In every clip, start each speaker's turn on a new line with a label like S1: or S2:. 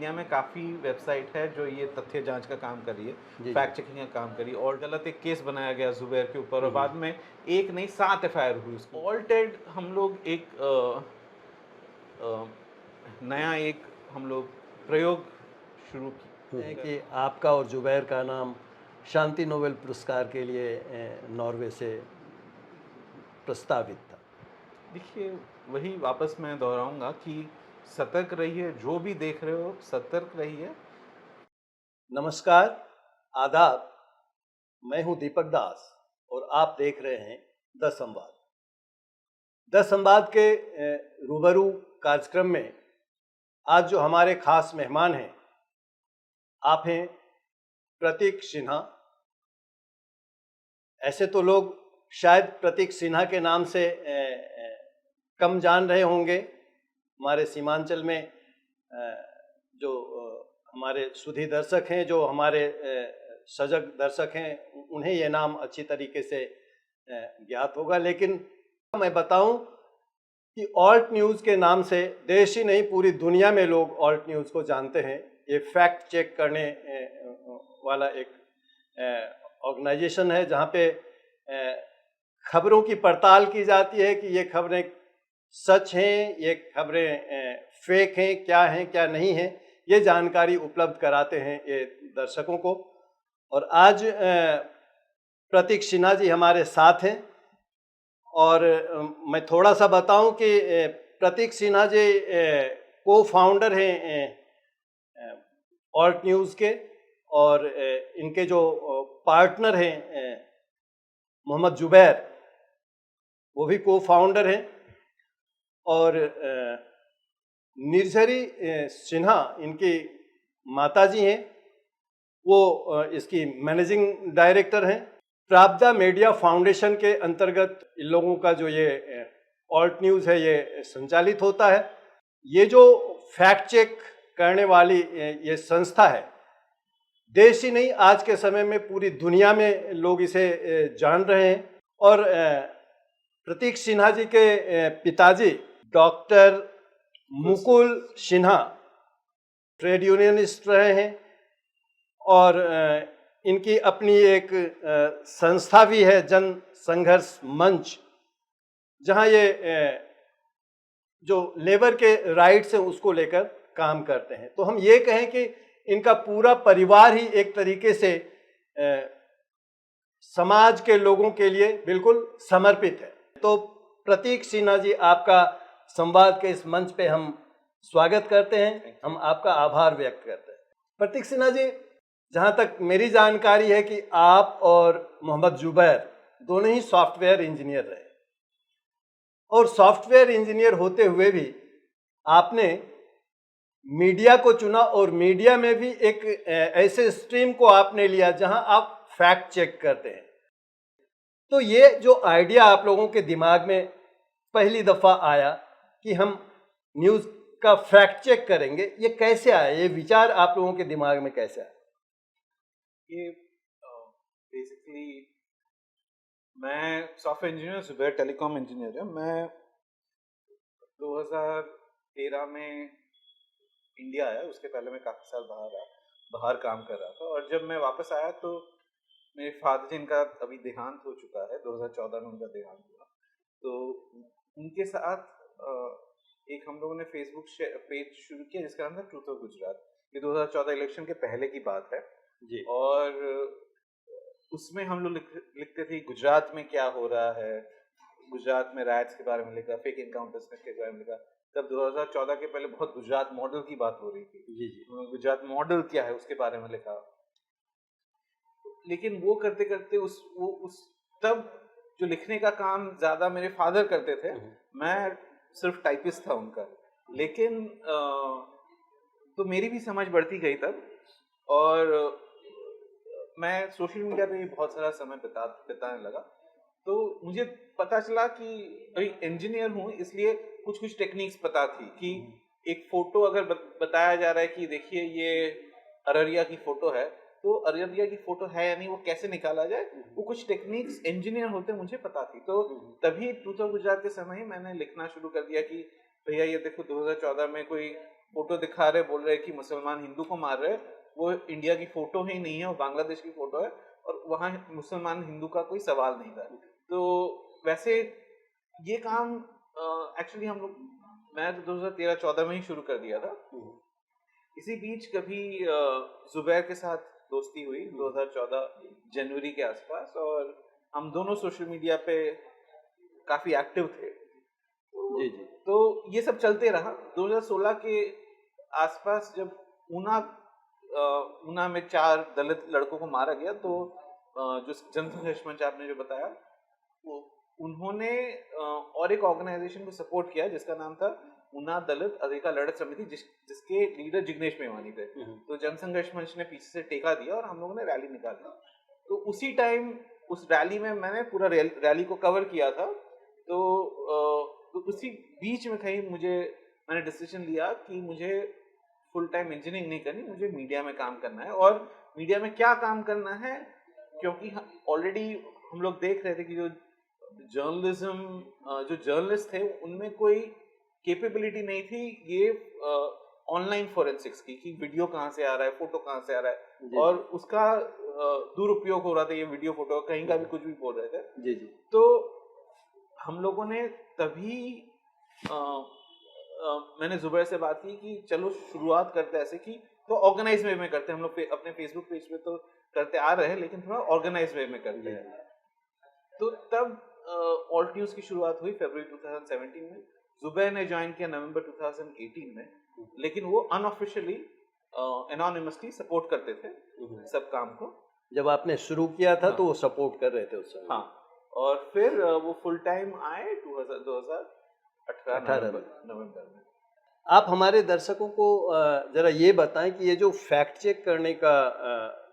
S1: India में काफ़ी website है जो ये तथ्य जांच का काम कर रही है,
S2: जी,
S1: फैक्ट चेकिंग का काम कर रही है, और गलत एक केस बनाया गया जुबैर के ऊपर और
S2: हम्म,
S1: बाद में एक नहीं 7 एफआईआर हुई उसकी। ऑल्टेड हम लोग एक नया एक हम लोग प्रयोग शुरू
S2: है
S1: किया।
S2: कि आपका और जुबैर का नाम शांति नोबेल पुरस्कार के लिए नॉर्वे से प्रस्तावित था।
S1: देखिए, वही वापस मैं दोहराऊंगा कि सतर्क रहिए, जो भी देख रहे हो सतर्क रहिए।
S2: नमस्कार, आदाब। मैं हूं दीपक दास और आप देख रहे हैं द संवाद। द संवाद के रूबरू कार्यक्रम में आज जो हमारे खास मेहमान हैं, आप हैं प्रतीक सिन्हा। ऐसे तो लोग शायद प्रतीक सिन्हा के नाम से कम जान रहे होंगे। हमारे सीमांचल में जो हमारे सुधी दर्शक हैं, जो हमारे सजग दर्शक हैं, उन्हें ये नाम अच्छी तरीके से ज्ञात होगा। लेकिन मैं बताऊं कि ऑल्ट न्यूज़ के नाम से देश ही नहीं पूरी दुनिया में लोग ऑल्ट न्यूज़ को जानते हैं। ये फैक्ट चेक करने वाला एक ऑर्गेनाइजेशन है जहाँ पे खबरों की पड़ताल की जाती है कि ये खबरें सच हैं, ये खबरें फेक हैं, क्या नहीं हैं, ये जानकारी उपलब्ध कराते हैं ये दर्शकों को। और आज प्रतीक सिन्हा जी हमारे साथ हैं। और मैं थोड़ा सा बताऊं कि प्रतीक सिन्हा जी को फाउंडर हैं ऑल्ट न्यूज़ के, और इनके जो पार्टनर हैं मोहम्मद जुबैर, वो भी को फाउंडर हैं। और निर्झरी सिन्हा इनकी माताजी हैं, वो इसकी मैनेजिंग डायरेक्टर हैं। प्राबदा मीडिया फाउंडेशन के अंतर्गत इन लोगों का जो ये ऑल्ट न्यूज़ है ये संचालित होता है। ये जो फैक्ट चेक करने वाली ये संस्था है, देश ही नहीं आज के समय में पूरी दुनिया में लोग इसे जान रहे हैं। और प्रतीक सिन्हा जी के पिताजी doctor Mukul Sinha trade unionist रहे हैं, और इनकी अपनी एक संस्था भी है, जन संघर्ष मंच, जहां ये जो लेबर के राइट्स हैं उसको लेकर काम करते हैं। तो हम ये कहें कि इनका पूरा परिवार ही एक तरीके से समाज के लोगों के लिए बिल्कुल समर्पित है। तो प्रतीक सिन्हा जी, आपका संवाद के इस मंच पे हम स्वागत करते हैं, हम आपका आभार व्यक्त करते हैं। प्रतीक सिन्हा जी, जहाँ तक मेरी जानकारी है कि आप और मोहम्मद जुबैर दोनों ही सॉफ्टवेयर इंजीनियर रहे, और सॉफ्टवेयर इंजीनियर होते हुए भी आपने मीडिया को चुना, और मीडिया में भी एक ऐसे स्ट्रीम को आपने लिया जहां आप फैक्ट चेक करते हैं। तो ये जो आइडिया आप लोगों के दिमाग में पहली दफ़ा आया कि हम न्यूज़ का फैक्ट चेक करेंगे, ये कैसे आया? ये विचार आप लोगों के दिमाग में कैसे आया?
S1: ये बेसिकली मैं software engineer, Zubair telecom engineer है। मैं 2013 में इंडिया आया, उसके पहले मैं काफ़ी साल बाहर काम कर रहा था। और जब मैं वापस आया तो मेरे फादर जी, इनका अभी देहांत हो चुका है, 2014 में उनका देहांत हुआ। तो उनके साथ एक हम लोगों ने फेसबुक पेज शुरू किया जिसका नाम था ट्रूथ ऑफ गुजरात। ये 2014 इलेक्शन के पहले की बात है
S2: जी।
S1: और उसमें हम लोग लिखते थे गुजरात में क्या हो रहा है, गुजरात में राइट्स के बारे में लिखा, फेक इनकाउंटर्स के बारे में लिखा। तब 2014 के पहले बहुत गुजरात मॉडल की बात हो रही थी।
S2: जी जी।
S1: गुजरात मॉडल क्या है उसके बारे में लिखा। लेकिन वो करते करते तब जो लिखने का काम ज्यादा मेरे फादर करते थे, मैं सिर्फ टाइपिस्ट था उनका। लेकिन तो मेरी भी समझ बढ़ती गई तब, और मैं सोशल मीडिया पे भी बहुत सारा समय बिताने लगा। तो मुझे पता चला कि अभी इंजीनियर हूँ, इसलिए कुछ टेक्निक्स पता थी कि एक फोटो अगर बताया जा रहा है कि देखिए ये अररिया की फोटो है, तो अररिया की फोटो है या नहीं वो कैसे निकाला जाए, वो कुछ टेक्निक्स इंजीनियर होते मुझे पता थी। तो तभी ट्रूथ ऑफ गुजरात के समय ही मैंने लिखना शुरू कर दिया कि भैया ये देखो 2014 में कोई फोटो दिखा रहे, बोल रहे कि मुसलमान हिंदू को मार रहे, वो इंडिया की फोटो ही नहीं है, वो बांग्लादेश की फोटो है और वहाँ मुसलमान हिंदू का कोई सवाल नहीं था। तो वैसे ये काम एक्चुअली मैं तो 2013-14 में ही शुरू कर दिया था। इसी बीच कभी जुबैर के साथ दोस्ती हुई 2014 जनवरी के आसपास, और हम दोनों सोशल मीडिया पे काफी एक्टिव थे।
S2: जी जी।
S1: तो ये सब चलते रहा। 2016 के आसपास जब ऊना में 4 दलित लड़कों को मारा गया, तो जो जनसंघर्ष मंच आपने जो बताया, वो उन्होंने और एक ऑर्गेनाइजेशन को सपोर्ट किया जिसका नाम था ऊना दलित अधिकार लड़त समिति, जिसके लीडर जिग्नेश मेवानी थे। तो जनसंघर्ष मंच ने पीछे से टेका दिया और हम लोगों ने रैली निकाली। तो उसी टाइम उस रैली में मैंने पूरा रैली को कवर किया था। तो उसी बीच में कहीं मैंने डिसीजन लिया कि मुझे फुल टाइम इंजीनियरिंग नहीं करनी, मुझे मीडिया में काम करना है। और मीडिया में क्या काम करना है, क्योंकि ऑलरेडी हम लोग देख रहे थे कि जो जर्नलिस्ट थे उनमें कोई कैपेबिलिटी नहीं थी ये ऑनलाइन फोरेंसिक्स की, कि वीडियो कहाँ से आ रहा है, फोटो कहाँ से आ रहा है, और उसका दुरुपयोग हो रहा था। ये वीडियो फोटो कहीं का भी कुछ भी बोल रहे थे।
S2: जी जी।
S1: तो हम लोगों ने तभी मैंने जुबैर से बात की कि चलो शुरुआत करते हैं ऐसे कि तो ऑर्गेनाइज वे में करते हैं। हम लोग अपने फेसबुक पेज पे तो करते आ रहे हैं, लेकिन थोड़ा ऑर्गेनाइज वे में करते हैं। तो तब ऑल्ट न्यूज की शुरुआत हुई फरवरी 2017 में। जुबैर ने ज्वाइन किया नवंबर 2018 में, लेकिन वो अनऑफिशियली एनोनिमसली सपोर्ट करते थे सब काम को।
S2: जब आपने शुरू किया था तो वो सपोर्ट कर रहे थे उस समय।
S1: हाँ, और फिर वो फुल टाइम आए 2018 नवंबर में।
S2: आप हमारे दर्शकों को जरा ये बताएं कि ये जो फैक्ट चेक करने का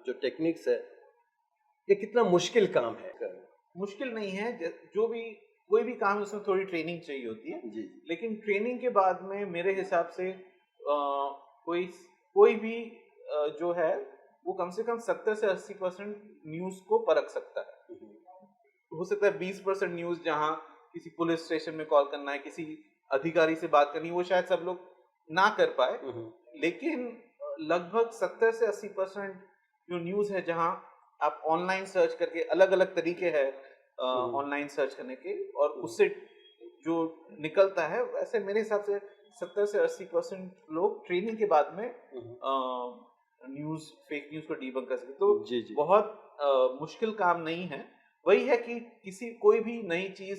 S2: जो टेक्निक्स है, ये कितना मुश्किल काम है?
S1: मुश्किल नहीं है, कोई भी काम है उसमें थोड़ी ट्रेनिंग चाहिए होती है
S2: जी।
S1: लेकिन ट्रेनिंग के बाद में मेरे हिसाब से कोई भी जो है वो कम से कम 70 से 80% न्यूज को परख सकता है। हो सकता है 20% न्यूज जहां किसी पुलिस स्टेशन में कॉल करना है, किसी अधिकारी से बात करनी है, वो शायद सब लोग ना कर पाए, लेकिन लगभग 70 से 80% जो न्यूज है जहां आप ऑनलाइन सर्च करके, अलग अलग तरीके हैं ऑनलाइन सर्च करने के, और उससे जो निकलता है, वैसे मेरे हिसाब से 70 से 80% लोग ट्रेनिंग के बाद में फेक न्यूज को डीबंक कर सकते। तो
S2: जी जी।
S1: बहुत मुश्किल काम नहीं है। वही है कि कोई भी नई चीज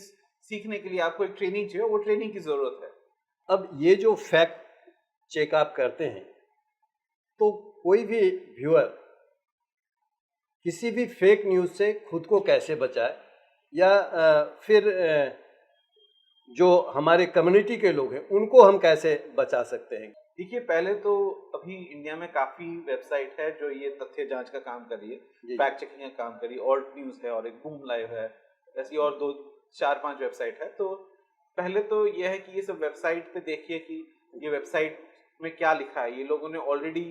S1: सीखने के लिए आपको एक ट्रेनिंग चाहिए, वो ट्रेनिंग की जरूरत है।
S2: अब ये जो फैक्ट चेक आप करते हैं, तो कोई भी व्यूअर किसी भी फेक न्यूज़ से खुद को कैसे बचाए, या फिर जो हमारे कम्युनिटी के लोग हैं उनको हम कैसे बचा सकते हैं?
S1: देखिए, पहले तो अभी इंडिया में काफी वेबसाइट है जो ये तथ्य जांच का काम कर रही है, फैक्ट चेकिंग का काम कर रही है। ऑल्ट न्यूज है और एक बूम लाइव है, ऐसी और 2-4-5 वेबसाइट है। तो पहले तो ये है कि ये सब वेबसाइट पे देखिए कि ये वेबसाइट में क्या लिखा है। ये लोगों ने ऑलरेडी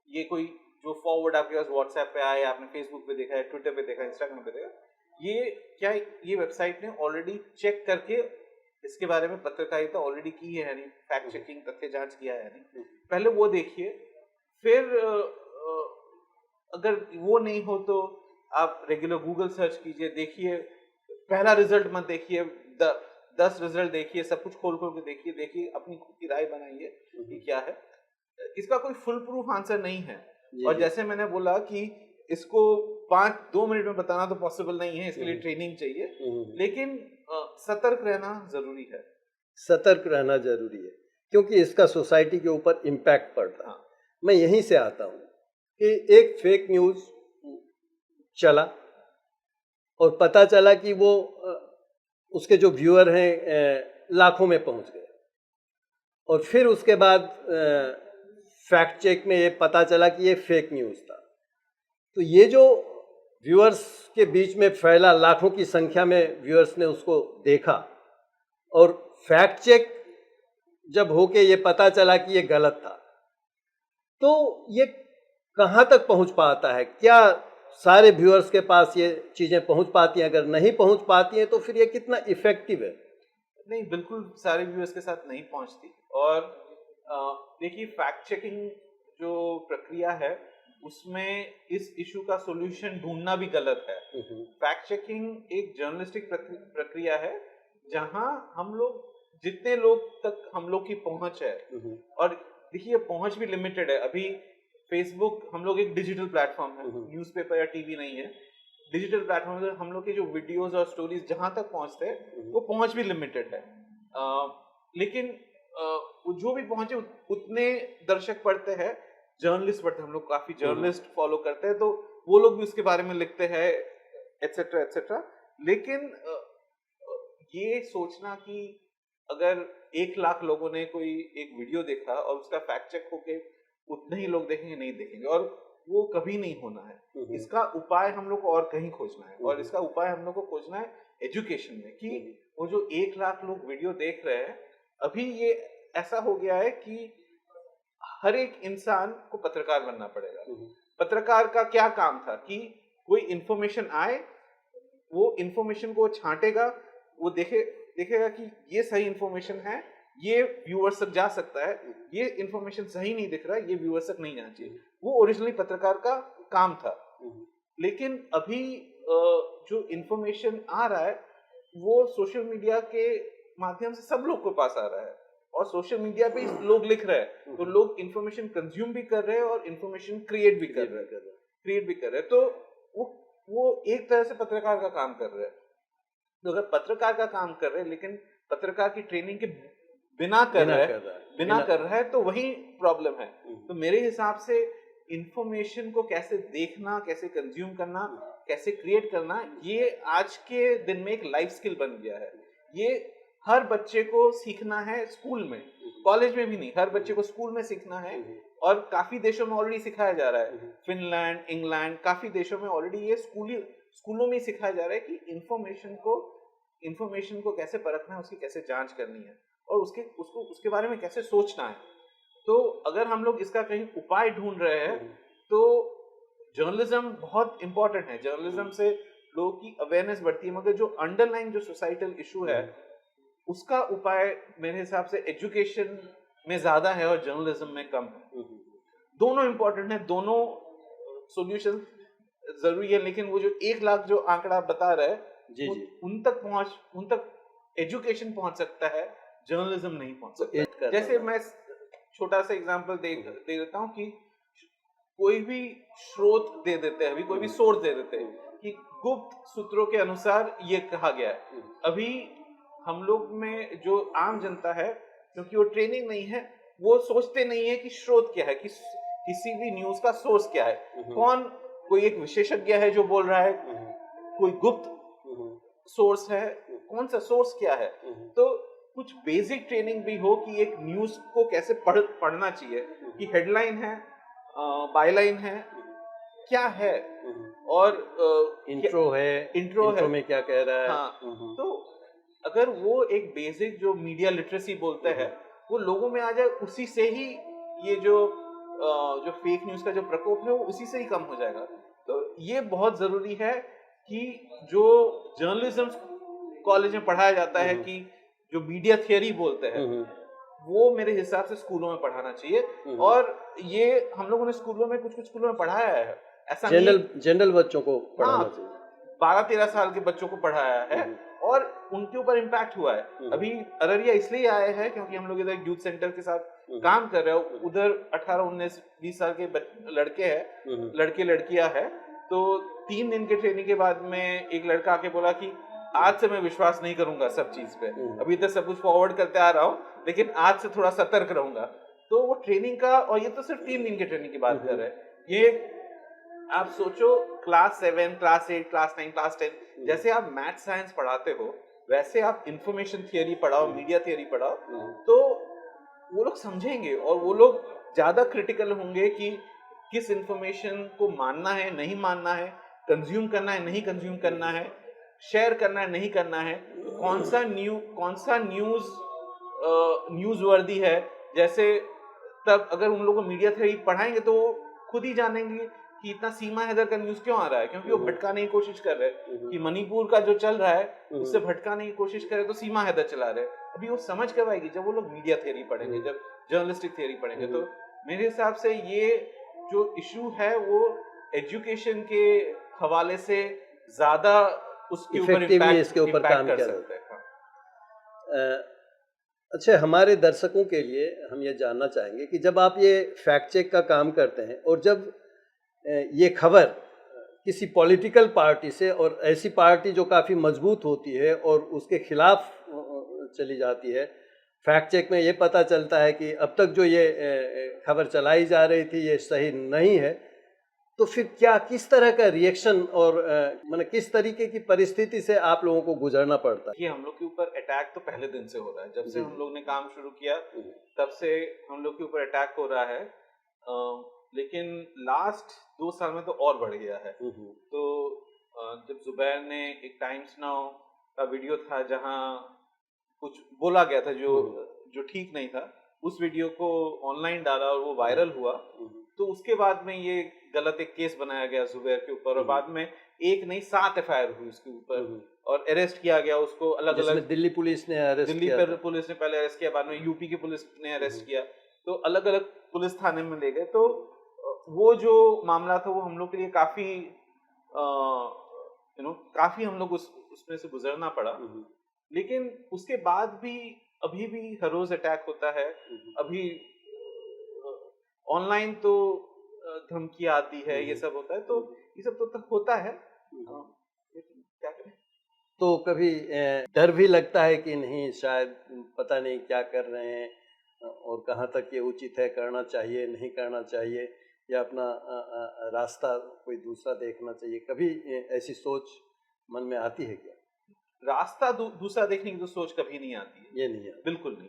S1: ये कोई जो फॉरवर्ड आपके पास व्हाट्सएप पे आया, आपने फेसबुक पे देखा है, ट्विटर पे देखा है, इंस्टाग्राम पे देखा, ये वेबसाइट ने ऑलरेडी चेक करके इसके बारे में पत्रकारिता ऑलरेडी की है नहीं, फैक्ट चेकिंग तथ्य जांच किया है नहीं। पहले वो देखिए, फिर अगर वो नहीं हो तो आप रेगुलर गूगल सर्च कीजिए, देखिए पहला रिजल्ट मत देखिए, 10 रिजल्ट देखिए, सब कुछ खोल के देखिए, अपनी खुद की राय बनाइए कि क्या है। इसका कोई फुल प्रूफ आंसर नहीं है, और जैसे मैंने बोला कि इसको 2 मिनट में बताना तो पॉसिबल नहीं है, इसके लिए ट्रेनिंग चाहिए, लेकिन सतर्क रहना जरूरी है।
S2: सतर्क रहना जरूरी है, क्योंकि इसका सोसाइटी के ऊपर इम्पैक्ट पड़ता है। मैं यहीं से आता हूँ कि एक फेक न्यूज़ चला और पता चला कि वो उसके जो व्यूअर हैं लाखों में पहुँच गए, और फिर उसके बाद फैक्ट चेक में ये पता चला कि ये फेक न्यूज़ था। तो ये जो व्यूअर्स के बीच में फैला, लाखों की संख्या में व्यूअर्स ने उसको देखा, और फैक्ट चेक जब होके ये पता चला कि ये गलत था, तो ये कहाँ तक पहुँच पाता है? क्या सारे व्यूअर्स के पास ये चीज़ें पहुँच पाती हैं? अगर नहीं पहुँच पाती हैं तो फिर ये कितना इफेक्टिव है?
S1: नहीं, बिल्कुल सारे व्यूअर्स के साथ नहीं पहुँचती, और देखिए, फैक्ट चेकिंग जो प्रक्रिया है उसमें इस इशू का सॉल्यूशन ढूंढना भी गलत है। फैक्ट चेकिंग एक जर्नलिस्टिक प्रक्रिया है जहां हम लोग, जितने लोग तक हम लोग की पहुंच है, और देखिए पहुंच भी लिमिटेड है। अभी फेसबुक, हम लोग एक डिजिटल प्लेटफॉर्म है, न्यूज़पेपर या टीवी नहीं है, डिजिटल प्लेटफॉर्म है। हम लोग के जो वीडियोस और स्टोरीज जहां तक पहुंचते हैं वो पहुंच भी लिमिटेड है। लेकिन वो जो भी पहुंचे उतने दर्शक पढ़ते हैं, जर्नलिस्ट पढ़ते हैं, हम लोग काफी जर्नलिस्ट फॉलो करते हैं, तो वो लोग भी उसके बारे में लिखते हैं, एटसेट्रा एटसेट्रा। लेकिन ये सोचना कि अगर 1 लाख लोगों ने कोई एक वीडियो देखा और उसका फैक्ट चेक होके उतने ही लोग देखेंगे, नहीं देखेंगे, और वो कभी नहीं होना है। इसका उपाय हम लोग को और कहीं खोजना है, और इसका उपाय हम लोग को खोजना है एजुकेशन में, कि वो जो 1 लाख लोग वीडियो देख रहे हैं, अभी ये ऐसा हो गया है कि हर एक इंसान को पत्रकार बनना पड़ेगा। पत्रकार का क्या काम था कि कोई इंफॉर्मेशन आए, वो इंफॉर्मेशन को छांटेगा, वो देखेगा कि ये सही इंफॉर्मेशन है, ये व्यूअर्स तक जा सकता है, ये इंफॉर्मेशन सही नहीं दिख रहा है, ये व्यूअर्स तक नहीं जाना चाहिए। वो ओरिजिनली पत्रकार का काम था। लेकिन अभी जो इंफॉर्मेशन आ रहा है वो सोशल मीडिया के माध्यम से सब लोग के पास आ रहा है, और सोशल मीडिया पे लोग लिख रहे हैं, तो लोग इंफॉर्मेशन कंज्यूम भी कर रहे हैं और इंफॉर्मेशन क्रिएट भी कर रहे हैं। तो वो एक तरह से पत्रकार का काम कर रहे हैं। तो अगर पत्रकार का काम कर रहे हैं लेकिन पत्रकार की ट्रेनिंग के बिना कर रहा है, तो वही प्रॉब्लम है। तो मेरे हिसाब से इंफॉर्मेशन को कैसे देखना, कैसे कंज्यूम करना, कैसे क्रिएट करना, ये आज के दिन में एक लाइफ स्किल बन गया है। ये हर बच्चे को सीखना है स्कूल में, कॉलेज में भी नहीं, हर बच्चे को स्कूल में सीखना है। और काफी देशों में ऑलरेडी सिखाया जा रहा है, फिनलैंड, इंग्लैंड, काफी देशों में ऑलरेडी ये स्कूलों में सिखाया जा रहा है कि इंफॉर्मेशन को कैसे परखना है, उसकी कैसे जांच करनी है, और उसके बारे में कैसे सोचना है। तो अगर हम लोग इसका कहीं उपाय ढूंढ रहे हैं तो जर्नलिज्म बहुत इंपॉर्टेंट है। जर्नलिज्म से लोगों की अवेयरनेस बढ़ती है, मगर जो अंडरलाइन जो सोसाइटल इशू है उसका उपाय मेरे हिसाब से एजुकेशन में ज्यादा है और जर्नलिज्म में कम है। दोनों इंपॉर्टेंट है, दोनों सॉल्यूशन जरूरी है, लेकिन वो जो 1 लाख जो आंकड़ा बता रहा है उन तक एजुकेशन पहुंच सकता है, जर्नलिज्म नहीं पहुंच सकता। जैसे मैं छोटा सा एग्जांपल दे देता हूँ कि कोई भी स्रोत दे देते हैं, अभी कोई भी सोर्स दे देते हैं कि गुप्त सूत्रों के अनुसार ये कहा गया है। अभी हम लोग में जो आम जनता है, क्योंकि वो ट्रेनिंग नहीं है, वो सोचते नहीं है कि स्रोत क्या है, कि किसी भी न्यूज का सोर्स क्या है, कोई एक विशेषज्ञ है जो बोल रहा है, कोई गुप्त सोर्स है, कौन सा सोर्स क्या है। तो कुछ बेसिक ट्रेनिंग भी हो कि एक न्यूज को कैसे पढ़ना चाहिए, कि हेडलाइन है, बायलाइन है, क्या है, और इंट्रो में क्या कह रहा है। हाँ, तो अगर वो एक बेसिक जो मीडिया लिटरेसी बोलते हैं वो लोगों में आ जाए, उसी से ही ये जो फेक न्यूज का जो प्रकोप है वो उसी से ही कम हो जाएगा। तो ये बहुत जरूरी है कि जो जर्नलिज्म कॉलेज में पढ़ाया जाता है कि जो मीडिया थियरी बोलते हैं, वो मेरे हिसाब से स्कूलों में पढ़ाना चाहिए। और ये हम लोगों ने स्कूलों में कुछ स्कूलों में पढ़ाया है, ऐसा जनरल बच्चों को पढ़ाना चाहिए। 12-13 साल के बच्चों को पढ़ाया है और उनके ऊपर इम्पैक्ट हुआ है। अभी अररिया इसलिए आए हैं क्योंकि हम लोग इधर यूथ सेंटर के साथ काम कर रहे हो। उधर 18, 19, 20 साल के लड़के हैं, लड़के लड़कियां हैं। तो 3 दिन के ट्रेनिंग के बाद में एक लड़का आके बोला कि आज से मैं विश्वास नहीं करूंगा सब चीज पे, अभी तक सब कुछ फॉरवर्ड करते आ रहा हूँ, लेकिन आज से थोड़ा सतर्क रहूंगा। तो वो ट्रेनिंग का, और ये तो सिर्फ 3 दिन की ट्रेनिंग की बात कर रहे हैं। ये आप सोचो क्लास 7, क्लास 8, क्लास 9, क्लास 10, जैसे आप मैथ साइंस पढ़ाते हो वैसे आप इंफॉर्मेशन थियरी पढ़ाओ, मीडिया थियरी पढ़ाओ, तो वो लोग समझेंगे और वो लोग ज्यादा क्रिटिकल होंगे कि किस इंफॉर्मेशन को मानना है, नहीं मानना है, कंज्यूम करना है, नहीं कंज्यूम करना है, शेयर करना है, नहीं करना है, कौन सा न्यूज वर्दी है। जैसे तब अगर उन लोगों को मीडिया थियरी पढ़ाएंगे तो वो खुद ही जानेंगे कि इतना सीमा हैदर का न्यूज क्यों आ रहा है, क्योंकि वो भटकाने की कोशिश कर रहे हैं कि मणिपुर का जो चल रहा है उससे भटकाने की कोशिश कर रहे, तो सीमा हैदर चला रहे। अभी वो समझ कब आएगी? जब वो लोग मीडिया थियरी पढ़ेंगे, जब जर्नलिस्टिक थियरी पढ़ेंगे। तो मेरे हिसाब से ये जो इशू है वो एजुकेशन के हवाले से ज्यादा उसके ऊपर
S2: इफेक्टिवली इसके ऊपर काम
S1: कर
S2: किया
S1: सकते हैं।
S2: अ, अच्छा, हमारे दर्शकों के लिए हम ये जानना चाहेंगे कि जब आप ये फैक्ट चेक का काम करते हैं और जब ये खबर किसी पॉलिटिकल पार्टी से, और ऐसी पार्टी जो काफ़ी मजबूत होती है और उसके खिलाफ चली जाती है, फैक्ट चेक में ये पता चलता है कि अब तक जो ये खबर चलाई जा रही थी ये सही नहीं है, तो फिर क्या, किस तरह का रिएक्शन और मतलब किस तरीके की परिस्थिति से आप लोगों को गुजरना पड़ता है?
S1: ये हम लोग के ऊपर अटैक तो पहले दिन से हो रहा है, जब से
S2: जी।
S1: हम लोग ने काम शुरू किया तब से हम लोग के ऊपर अटैक हो रहा है। लेकिन लास्ट 2 साल में तो और बढ़ गया है। तो जब जुबैर ने एक टाइम्स नाउ का वीडियो था जहां कुछ बोला गया था जो ठीक नहीं था, उस वीडियो को ऑनलाइन डाला और वो वायरल हुआ, तो उसके बाद में ये गलत एक केस बनाया गया जुबैर के ऊपर, और बाद में एक नहीं 7 एफआईआर हुई उसके ऊपर और अरेस्ट किया गया उसको अलग अलग।
S2: दिल्ली पुलिस ने अरेस्ट
S1: दिल्ली
S2: किया
S1: पर
S2: था।
S1: पुलिस ने पहले अरेस्ट किया, बाद में यूपी की पुलिस ने अरेस्ट किया, तो अलग अलग पुलिस थाने में ले गए। तो वो जो मामला था वो हम लोग के लिए काफी काफी हम लोग उसमें से गुजरना पड़ा। लेकिन उसके बाद भी अभी भी हर रोज अटैक होता है। अभी ऑनलाइन तो धमकियां आती है, ये सब होता है, तो ये सब तो होता है। क्या करें।
S2: तो कभी डर भी लगता है कि नहीं, शायद पता नहीं क्या कर रहे हैं और कहाँ तक ये उचित है, करना चाहिए नहीं करना चाहिए, या अपना रास्ता कोई दूसरा देखना चाहिए, कभी ऐसी सोच मन में आती है क्या?
S1: रास्ता दूसरा देखने की तो सोच कभी नहीं आती है,
S2: ये नहीं आती।
S1: बिल्कुल नहीं।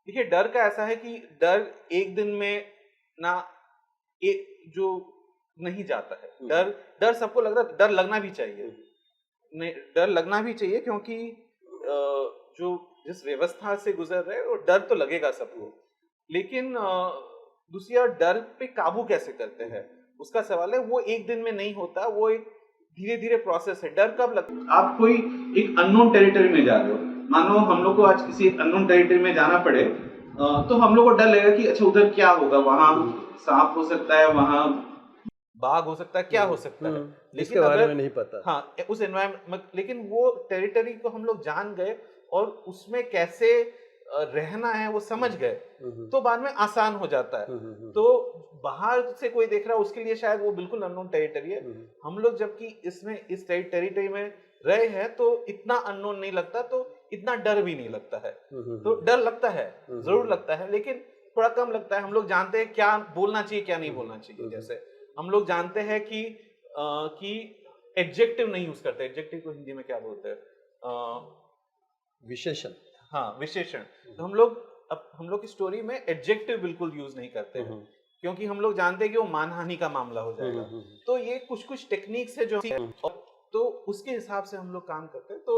S1: देखिए, डर का ऐसा है कि डर एक दिन में ना जो नहीं जाता है। डर सबको लग रहा है, डर लगना भी चाहिए, नहीं डर लगना भी चाहिए, क्योंकि जो जिस व्यवस्था से गुजर रहे हैं वो डर तो लगेगा सबको। लेकिन दूसरी ओर डर पे काबू कैसे करते हैं उसका सवाल है। वो एक दिन में नहीं होता, वो एक धीरे धीरे प्रोसेस है। डर कब लगता, आप कोई एक अननोन टेरिटरी में जा रहे हो, मानो हम लोग को आज किसी एक अननोन टेरिटरी में जाना पड़े, तो हम लोग को डर लगेगा कि अच्छा उधर क्या होगा, वहां सांप हो सकता है, वहां बाघ हो सकता है, क्या हो सकता है,
S2: इसके बारे में नहीं पता।
S1: हाँ, उस एनवायरमेंट, लेकिन वो टेरिटरी को हम लोग जान गए और उसमें कैसे रहना है वो समझ गए, तो बाद में आसान हो जाता है। तो बाहर से कोई देख रहा है उसके लिए शायद वो बिल्कुल अननोन टेरिटरी है। हम लोग जबकि इस टेरिटरी में रहे हैं तो इतना अननोन नहीं लगता, तो इतना डर भी नहीं लगता है। तो डर लगता है, जरूर लगता है, लेकिन थोड़ा कम लगता है। हम लोग जानते हैं क्या बोलना चाहिए क्या नहीं बोलना चाहिए। जैसे हम लोग जानते हैं कि एडजेक्टिव नहीं यूज करते। एडजेक्टिव को हिंदी में क्या बोलते हैं?
S2: विशेषण।
S1: हाँ, विशेषण। तो हम लोग की स्टोरी में एडजेक्टिव बिल्कुल यूज नहीं करते हैं, क्योंकि हम लोग जानते हैं कि वो मानहानि का मामला हो जाएगा। तो ये कुछ टेक्निक्स है जो तो उसके हिसाब से हम लोग काम करते हैं। तो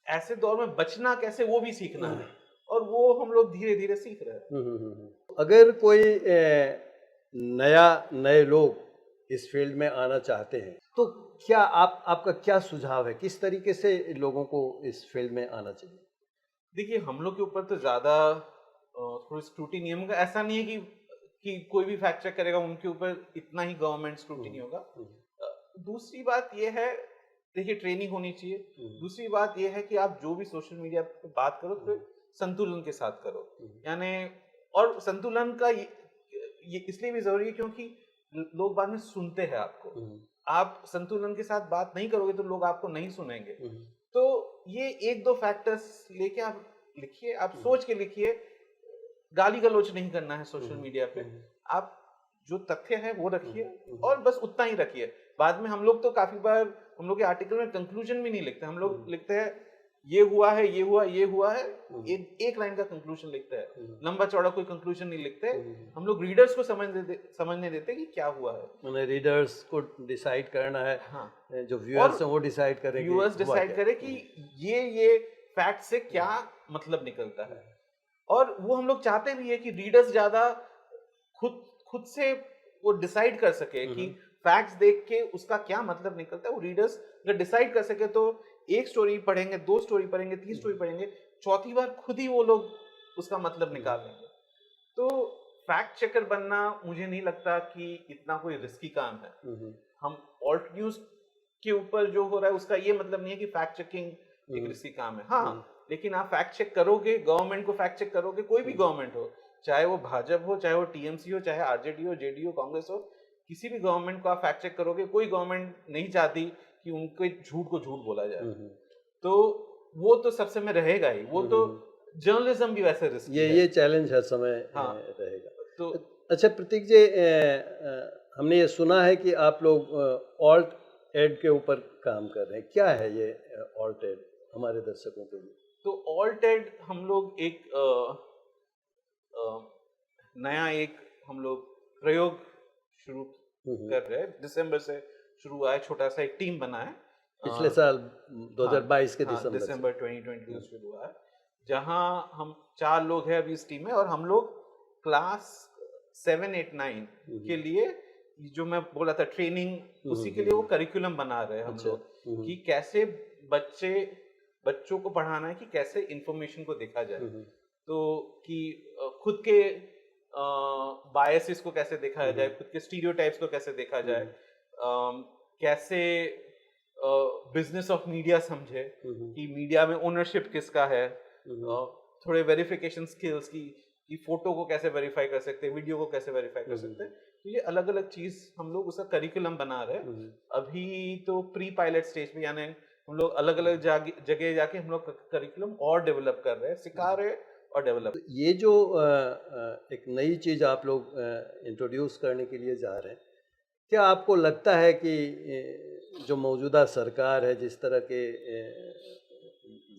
S1: ऐसे दौर में बचना कैसे वो भी सीखना है, और वो हम लोग धीरे धीरे सीख रहे हैं।
S2: अगर कोई नए लोग इस फील्ड में आना चाहते हैं तो क्या आपका क्या सुझाव है, किस तरीके से लोगों को इस फील्ड में आना चाहिए?
S1: देखिए, हम लोग के ऊपर तो ज्यादा थोड़ी स्क्रूटिनी होगा। ऐसा नहीं है कि कोई भी फैक्ट चेक करेगा उनके ऊपर इतना ही गवर्नमेंट स्क्रूटिनी होगा। दूसरी बात ये है, देखिए, ट्रेनिंग होनी चाहिए। दूसरी बात ये है कि आप जो भी सोशल मीडिया पे बात करो तो संतुलन के साथ करो। यानी, और संतुलन का ये इसलिए भी जरूरी है क्योंकि लोग बाद में सुनते हैं आपको। आप संतुलन के साथ बात नहीं करोगे तो लोग आपको नहीं सुनेंगे। तो ये 1-2 फैक्टर्स लेके आप लिखिए, आप सोच के लिखिए। गाली गलौज नहीं करना है सोशल मीडिया पे। आप जो तथ्य है वो रखिए, और बस उतना ही रखिए। बाद में हम लोग तो काफी बार हम लोग के आर्टिकल में कंक्लूजन भी नहीं लिखते। हम लोग लिखते हैं ये हुआ है, ये हुआ, ये हुआ है, एक लाइन का कंक्लूजन लिखते हैं, लंबा चौड़ा कोई कंक्लूजन नहीं लिखते। हम लोग रीडर्स को समझने देते कि क्या हुआ है।
S2: मैंने रीडर्स को डिसाइड करना है।
S1: हाँ,
S2: जो व्यूअर्स हैं वो डिसाइड करेंगे,
S1: व्यूअर्स डिसाइड करें कि ये फैक्ट से क्या मतलब निकलता है। और वो हम लोग चाहते भी है कि रीडर्स ज्यादा खुद से वो डिसाइड कर सके कि फैक्ट्स देख के उसका क्या मतलब निकलता है। वो रीडर्स अगर डिसाइड कर सके तो एक स्टोरी पढ़ेंगे, 2 स्टोरी पढ़ेंगे, 3 स्टोरी पढ़ेंगे, चौथी बार खुद ही वो लोग उसका मतलब निकाल लेंगे। तो फैक्ट चेकर बनना मुझे नहीं लगता कि इतना कोई रिस्की काम है। हम ऑल्ट न्यूज के ऊपर जो हो रहा है उसका ये मतलब नहीं है कि फैक्ट चेकिंग एक रिस्की काम है। हाँ, लेकिन आप फैक्ट चेक करोगे, गवर्नमेंट को फैक्ट चेक करोगे, कोई भी गवर्नमेंट हो, चाहे वो भाजपा हो, चाहे वो टीएमसी हो, चाहे आरजेडी हो, जेडीयू हो, कांग्रेस हो, किसी भी गवर्नमेंट को आप फैक्ट चेक करोगे, कोई गवर्नमेंट नहीं चाहती कि उनके झूठ को झूठ बोला जाए। तो वो तो सब समय रहेगा ही, वो तो जर्नलिज्म भी वैसे रिस्की है।
S2: ये चैलेंज हर समय
S1: हाँ,
S2: रहेगा।
S1: तो
S2: अच्छा प्रतीक जी, हमने ये सुना है कि आप लोग ऑल्ट एड के ऊपर काम कर रहे हैं, क्या है ये ऑल्ट एड हमारे दर्शकों के लिए?
S1: तो ऑल्ट एड हम लोग एक नया एक हम लोग प्रयोग शुरू कर रहे हैं। दिसंबर से शुरू हुआ है, छोटा सा एक टीम बना है
S2: पिछले साल 2022 के
S1: हाँ,
S2: दिसंबर
S1: दिसंबर 2020 में शुरू हुआ है, जहां हम 4 लोग हैं अभी इस टीम में, और हम लोग क्लास 7, 8, 9 के लिए जो मैं बोला था ट्रेनिंग, उसी के लिए वो करिकुलम बना रहे हैं हम लोग कि कैसे बच्चों को पढ़ाना है कि कैसे इंफॉर्मेशन को देखा जाए। तो कि खुद के बायसेस को कैसे देखा जाए, खुद के स्टीरियोटाइप्स को कैसे देखा जाए, कैसे बिजनेस ऑफ मीडिया समझे कि मीडिया में ओनरशिप किसका है, थोड़े वेरिफिकेशन स्किल्स की फोटो को कैसे वेरीफाई कर सकते हैं, वीडियो को कैसे वेरीफाई कर सकते हैं। तो ये अलग अलग चीज हम लोग उसका करिकुलम बना रहे हैं। अभी तो प्री पायलट स्टेज पे, यानी हम लोग अलग अलग जगह जाके हम लोग करिकुलम और डेवलप कर रहे हैं, सिखा रहे हैं और डेवलप।
S2: तो ये जो एक नई चीज़ आप लोग इंट्रोड्यूस करने के लिए जा रहे हैं, क्या आपको लगता है कि जो मौजूदा सरकार है, जिस तरह के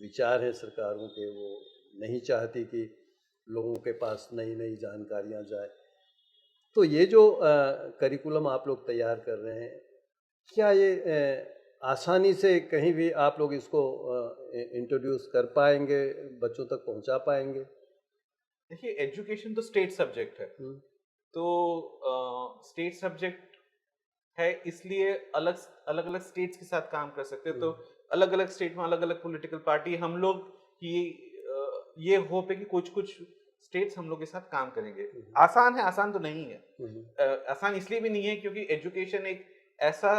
S2: विचार हैं सरकारों के, वो नहीं चाहती कि लोगों के पास नई नई जानकारियां जाए, तो ये जो करिकुलम आप लोग तैयार कर रहे हैं, क्या ये आसानी से कहीं भी आप लोग इसको इंट्रोड्यूस कर पाएंगे, बच्चों तक पहुंचा पाएंगे?
S1: देखिए, एजुकेशन तो स्टेट सब्जेक्ट है, तो स्टेट सब्जेक्ट है, इसलिए अलग अलग स्टेट्स के साथ काम कर सकते हैं। तो अलग अलग स्टेट में अलग अलग पॉलिटिकल पार्टी, हम लोग की ये होप है कि कुछ कुछ स्टेट्स हम लोग के साथ काम करेंगे। आसान है? आसान तो नहीं है। आसान इसलिए भी नहीं है क्योंकि एजुकेशन एक ऐसा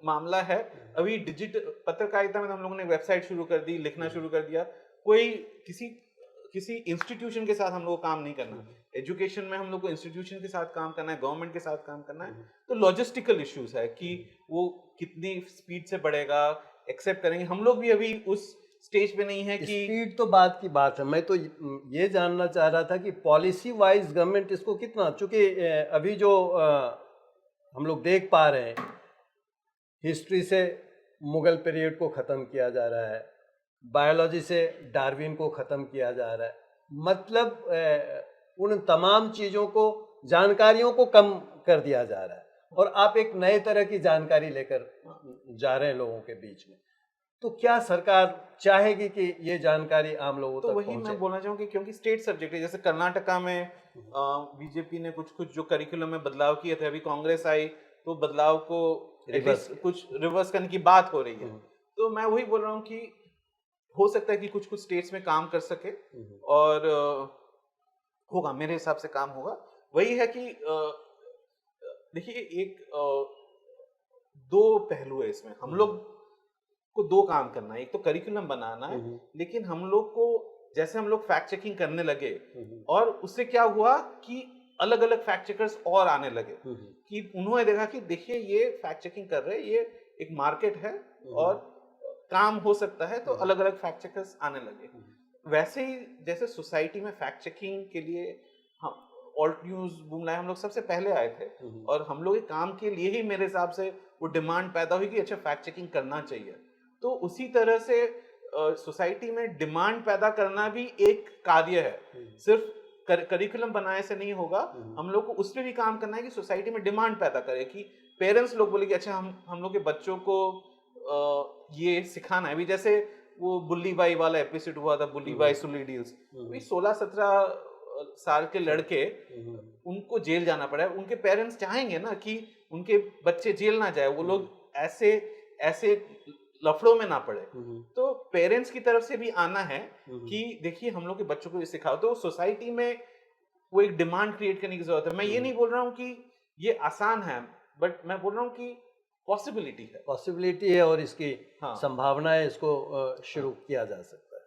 S1: मामला है। अभी डिजिटल पत्रकारिता में हम लोगों ने वेबसाइट शुरू कर दी, लिखना शुरू कर दिया। कोई किसी इंस्टीट्यूशन के साथ हम लोग को काम नहीं करना। एजुकेशन में हम लोग को इंस्टीट्यूशन के साथ काम करना है, गवर्नमेंट के साथ काम करना है। तो लॉजिस्टिकल इश्यूज है कि वो कितनी स्पीड से बढ़ेगा, एक्सेप्ट करेंगे। हम लोग भी अभी उस स्टेज पे नहीं है कि
S2: स्पीड तो बात की बात है। मैं तो ये जानना चाह रहा था कि पॉलिसी वाइज गवर्नमेंट इसको कितना, चूंकि अभी जो हम लोग देख पा रहे हैं, हिस्ट्री से मुगल पीरियड को ख़त्म किया जा रहा है, बायोलॉजी से डार्विन को ख़त्म किया जा रहा है, मतलब उन तमाम चीज़ों को, जानकारियों को कम कर दिया जा रहा है, और आप एक नए तरह की जानकारी लेकर जा रहे हैं लोगों के बीच में। तो क्या सरकार चाहेगी कि ये जानकारी आम लोगों तक पहुंचे?
S1: तो वही मैं बोलना चाहूँगी, क्योंकि स्टेट सब्जेक्ट है। जैसे कर्नाटका में बीजेपी ने कुछ जो करिकुलम में बदलाव किए थे, अभी कांग्रेस आई तो बदलाव को कुछ रिवर्स करने की बात हो रही है। तो मैं वही बोल रहा हूँ कि हो सकता है कि कुछ स्टेट्स में काम कर सके, और होगा, मेरे हिसाब से काम होगा। वही है कि देखिए, एक दो पहलू है इसमें। हम लोग को दो काम करना है, एक तो करिकुलम बनाना है, लेकिन हम लोग को, जैसे हम लोग फैक्ट चेकिंग करने लगे, और उससे क्या हुआ कि अलग अलग फैक्ट चेकर्स और आने लगे, कि उन्होंने देखा कि देखिए ये फैक्ट चेकिंग कर रहे हैं, ये एक मार्केट है और काम हो सकता है, तो अलग अलग फैक्ट चेकर्स आने लगे। वैसे ही जैसे सोसाइटी में फैक्ट चेकिंग के लिए हम ऑल्ट न्यूज बूमलाइन हम लोग सबसे पहले आए थे, और हम लोग काम के लिए ही मेरे हिसाब से वो डिमांड पैदा हुई कि अच्छा फैक्ट चेकिंग करना चाहिए। तो उसी तरह से सोसाइटी में डिमांड पैदा करना भी एक कार्य है, सिर्फ करिकुलम बनाने से नहीं होगा। हम लोग को उस पर भी काम करना है कि सोसाइटी में डिमांड पैदा करे, कि पेरेंट्स लोग बोले कि अच्छा हम लोग के बच्चों को ये सिखाना है। अभी जैसे वो बुल्ली बाई वाला एपिसोड हुआ था, बुल्ली बाई सुली डील्स, 16-17 साल के लड़के, उनको जेल जाना पड़ा है। उनके पेरेंट्स चाहेंगे ना कि उनके बच्चे जेल ना जाए, वो लोग ऐसे लफड़ों में ना पड़े।
S2: हम्म,
S1: तो पेरेंट्स की तरफ से भी आना है
S2: हम्म,
S1: कि देखिए हम लोग के बच्चों को ये सिखाओ, तो सोसाइटी में वो एक डिमांड क्रिएट करने की जरूरत है। मैं ये नहीं बोल रहा हूँ कि ये आसान है, बट मैं बोल रहा हूँ कि पॉसिबिलिटी है।
S2: पॉसिबिलिटी है और इसकी
S1: हाँ
S2: संभावना है, इसको शुरू
S1: हाँ
S2: किया जा सकता है।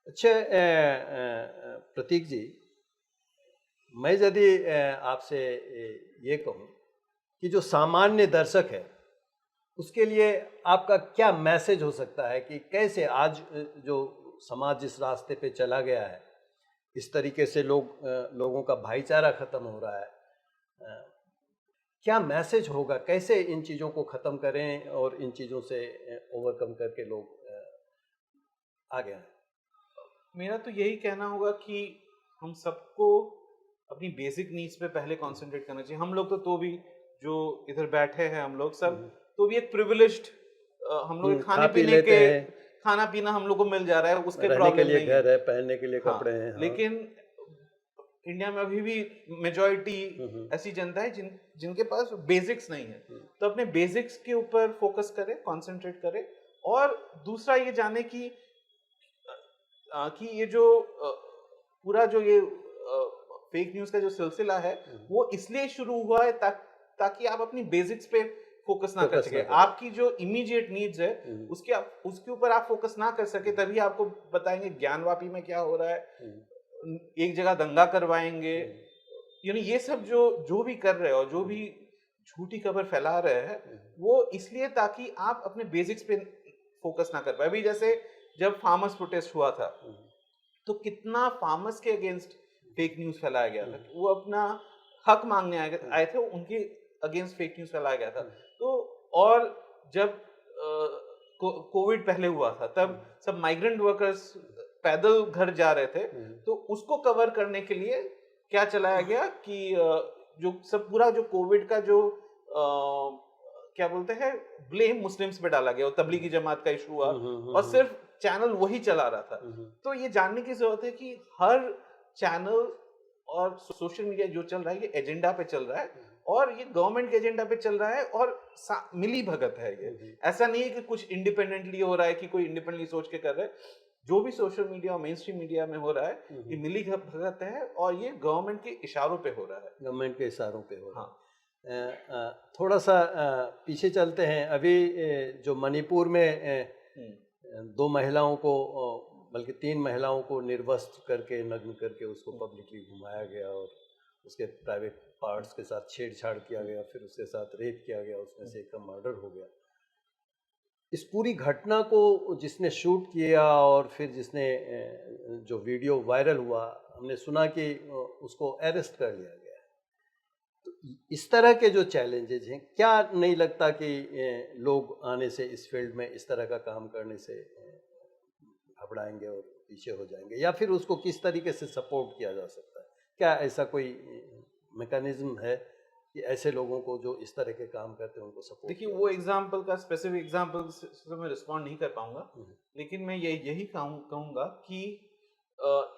S2: अच्छा प्रतीक जी, मैं यदि आपसे ये कहूँ कि जो सामान्य दर्शक है उसके लिए आपका क्या मैसेज हो सकता है कि कैसे आज जो समाज जिस रास्ते पे चला गया है, इस तरीके से लोगों का भाईचारा खत्म हो रहा है, अ, क्या मैसेज होगा, कैसे इन चीज़ों को ख़त्म करें और इन चीज़ों से ओवरकम करके लोग आगे आएं?
S1: मेरा तो यही कहना होगा कि हम सबको अपनी बेसिक नीड्स पे पहले कंसंट्रेट करना चाहिए। हम लोग तो भी जो इधर बैठे हैं हम लोग सब तो भी एक प्रिविलेज्ड, हम लोग के
S2: खा
S1: खाने
S2: पी
S1: पीने
S2: लेते
S1: के
S2: हैं,
S1: खाना पीना हम लोग को मिल जा रहा है, उसके
S2: रहने के
S1: प्रॉब्लम
S2: लिए
S1: नहीं है।
S2: घर है, पहनने के लिए
S1: हाँ,
S2: कपड़े हैं। हाँ।
S1: लेकिन इंडिया में अभी भी मेजॉरिटी
S2: हम्म,
S1: ऐसी जनता है जिनके पास बेसिक्स नहीं है। तो अपने बेसिक्स के ऊपर फोकस करें, कंसंट्रेट करें। और दूसरा ये जाने कि ये जो पूरा जो ये फेक न्यूज़ का जो सिलसिला है वो इसलिए शुरू हुआ है ताकि आप अपनी बेसिक्स पे फोकस ना कर
S2: फोकस
S1: सके।
S2: ना करें।
S1: आपकी जो इमीडिएट नीड्स है उसके ऊपर आप फोकस ना कर सके, तभी आपको बताएंगे ज्ञानवापी में क्या हो रहा है, एक जगह दंगा करवाएंगे। यानी ये सब जो भी कर रहे हैं और जो भी झूठी खबर फैला रहे हैं वो इसलिए ताकि आप अपने बेसिक्स पे फोकस ना कर पाए। अभी जैसे जब फार्मर्स प्रोटेस्ट हुआ था तो कितना फार्मर्स के अगेंस्ट फेक न्यूज फैलाया गया था। वो अपना हक मांगने आए थे, उनके अगेंस्ट फेक न्यूज फैलाया गया था। तो और जब कोविड पहले हुआ था तब सब माइग्रेंट वर्कर्स पैदल घर जा रहे थे, तो उसको कवर करने के लिए क्या चलाया गया कि जो सब पूरा जो कोविड का जो क्या बोलते हैं ब्लेम मुस्लिम्स पे डाला गया और तबलीगी जमात का इशू हुआ और सिर्फ चैनल वही चला रहा था। तो ये जानने की जरूरत है कि हर चैनल और सोशल मीडिया जो चल रहा है ये एजेंडा पे चल रहा है और ये गवर्नमेंट के एजेंडा पे चल रहा है और मिली भगत है। ये ऐसा नहीं है कि कुछ इंडिपेंडेंटली हो रहा है कि कोई इंडिपेंडेंटली सोच के कर रहा है। जो भी सोशल मीडिया और मेन स्ट्रीम मीडिया में हो रहा है ये मिली भगत है और ये गवर्नमेंट के इशारों पे हो रहा है।
S2: गवर्नमेंट के इशारों पे हो रहा है।
S1: हाँ।
S2: थोड़ा सा पीछे चलते हैं। अभी जो मणिपुर में 2 महिलाओं को, बल्कि 3 महिलाओं को निर्वस्त्र करके, नग्न करके उसको पब्लिकली घुमाया गया और उसके प्राइवेट पार्ट्स के साथ छेड़छाड़ किया गया, फिर उसके साथ रेप किया गया, उसमें से एक का मर्डर हो गया। इस पूरी घटना को जिसने शूट किया और फिर जिसने जो वीडियो वायरल हुआ, हमने सुना कि उसको अरेस्ट कर लिया गया। तो इस तरह के जो चैलेंजेस हैं, क्या नहीं लगता कि लोग आने से, इस फील्ड में इस तरह का काम करने से घबराएंगे और पीछे हो जाएंगे, या फिर उसको किस तरीके से सपोर्ट किया जा सकता है? क्या ऐसा कोई मैकेनिज्म है कि ऐसे लोगों को जो इस तरह के काम करते हैं उनको सपोर्ट?
S1: देखिए वो एग्जाम्पल का स्पेसिफिक एग्जाम्पल से मैं रिस्पॉन्ड नहीं कर पाऊंगा, लेकिन मैं यही कहूंगा कि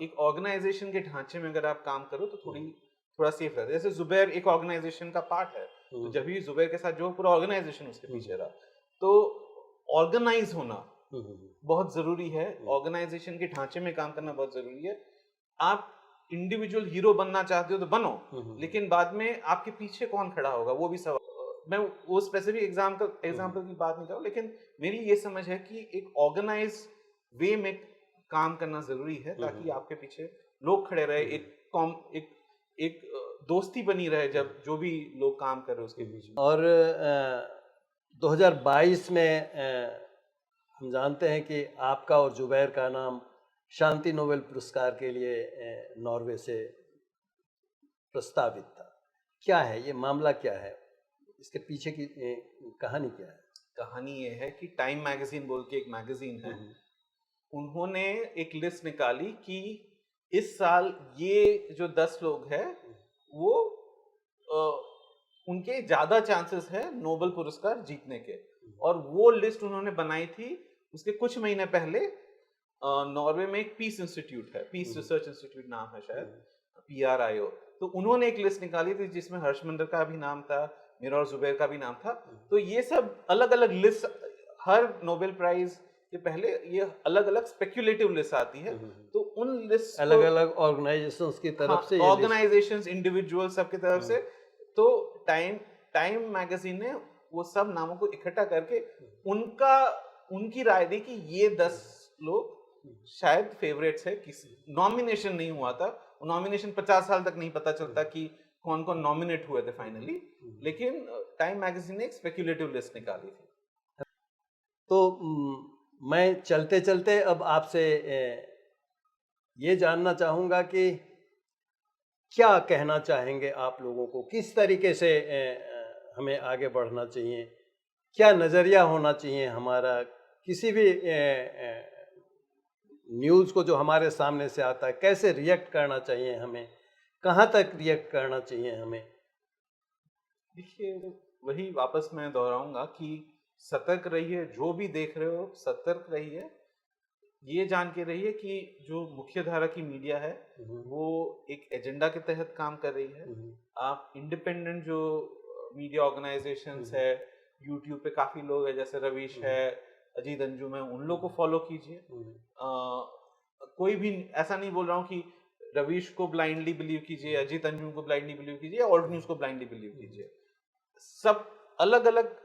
S1: एक ऑर्गेनाइजेशन के ढांचे में अगर आप काम करो तो थोड़ा सेफ रहता है। जैसे जुबैर एक ऑर्गेनाइजेशन का पार्ट है, तो जब भी जुबैर के साथ जो पूरा ऑर्गेनाइजेशन उसके पीछे रहा, तो ऑर्गेनाइज होना बहुत जरूरी है। ऑर्गेनाइजेशन के ढांचे में काम करना बहुत जरूरी है। आप इंडिविजुअल हीरो बनना चाहते हो तो बनो, लेकिन बाद में आपके पीछे कौन खड़ा होगा वो भी सवाल। मैं वो स्पेसिफिक एग्जाम्पल की बात नहीं कर रहा, लेकिन मेरी ये समझ है कि एक ऑर्गेनाइज वे में काम करना जरूरी है ताकि आपके पीछे लोग खड़े रहे, एक दोस्ती बनी रहे जब जो भी लोग काम कर रहे हैं उसके बीच में।
S2: और 2022 में हम जानते हैं कि आपका और जुबैर का नाम शांति नोबेल पुरस्कार के लिए नॉर्वे से प्रस्तावित था। क्या है ये मामला, क्या है इसके पीछे की कहानी, क्या है?
S1: कहानी ये है कि टाइम मैगजीन बोल के एक मैगजीन है, उन्होंने एक लिस्ट निकाली कि इस साल ये जो 10 लोग हैं वो उनके ज्यादा चांसेस है नोबेल पुरस्कार जीतने के, और वो लिस्ट उन्होंने बनाई थी उसके कुछ महीने पहले। नॉर्वे में एक पीस इंस्टीट्यूट है, पीस रिसर्च इंस्टीट्यूट नाम है शायद, PRIO। तो उन्होंने एक लिस्ट निकाली थी जिसमें हर्षमंदर का भी नाम था, मेरा और जुबैर का भी नाम था। तो ये सब अलग अलग लिस्ट हर नोबेल प्राइज के पहले ये अलग अलग स्पेक्युलेटिव लिस्ट आती है, तो उन लिस्ट
S2: अलग अलग ऑर्गेनाइजेशंस की तरफ से,
S1: ऑर्गेनाइजेशंस, इंडिविजुअल सबकी तरफ से, तो टाइम मैगजीन ने वो सब नामों को इकट्ठा करके उनकी राय दी कि ये 10 लोग शायद फेवरेट्स है। किसी नॉमिनेशन नहीं हुआ था, नॉमिनेशन 50 साल तक नहीं पता चलता कि कौन कौन नॉमिनेट हुए थे फाइनली, लेकिन टाइम मैगजीन ने एक स्पेक्युलेटिव लिस्ट निकाली थी।
S2: तो मैं चलते चलते अब आपसे ये जानना चाहूँगा कि क्या कहना चाहेंगे आप लोगों को, किस तरीके से हमें आगे बढ़ना चाहिए, क्या नज़रिया होना चाहिए हमारा किसी भी न्यूज़ को जो हमारे सामने से आता है, कैसे रिएक्ट करना चाहिए हमें, कहाँ तक रिएक्ट करना चाहिए हमें?
S1: देखिए, वही वापस मैं दोहराऊंगा कि सतर्क रहिए, जो भी देख रहे हो सतर्क रहिए, ये जान के रहिए कि जो मुख्य धारा की मीडिया है वो एक एजेंडा के तहत काम कर रही है। आप इंडिपेंडेंट जो मीडिया ऑर्गेनाइजेशंस है, यूट्यूब पे काफी लोग हैं जैसे रवीश है, अजीत अंजुम है, उन लोग को फॉलो कीजिए। कोई भी ऐसा नहीं बोल रहा हूँ कि रवीश को ब्लाइंडली बिलीव कीजिए, अजीत अंजुम को ब्लाइंडली बिलीव कीजिए, ऑल्ट न्यूज को ब्लाइंडली बिलीव कीजिए। सब अलग अलग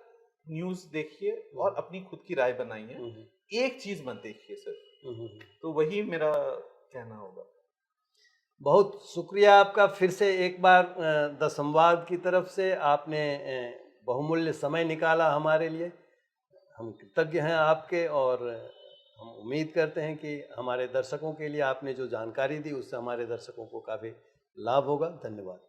S1: न्यूज देखिए और अपनी खुद की राय बनाइए, एक चीज मत देखिए सिर्फ। तो वही मेरा कहना होगा।
S2: बहुत शुक्रिया आपका फिर से एक बार द संवाद की तरफ से, आपने बहुमूल्य समय निकाला हमारे लिए। हम कृतज्ञ हैं आपके, और हम उम्मीद करते हैं कि हमारे दर्शकों के लिए आपने जो जानकारी दी उससे हमारे दर्शकों को काफ़ी लाभ होगा। धन्यवाद।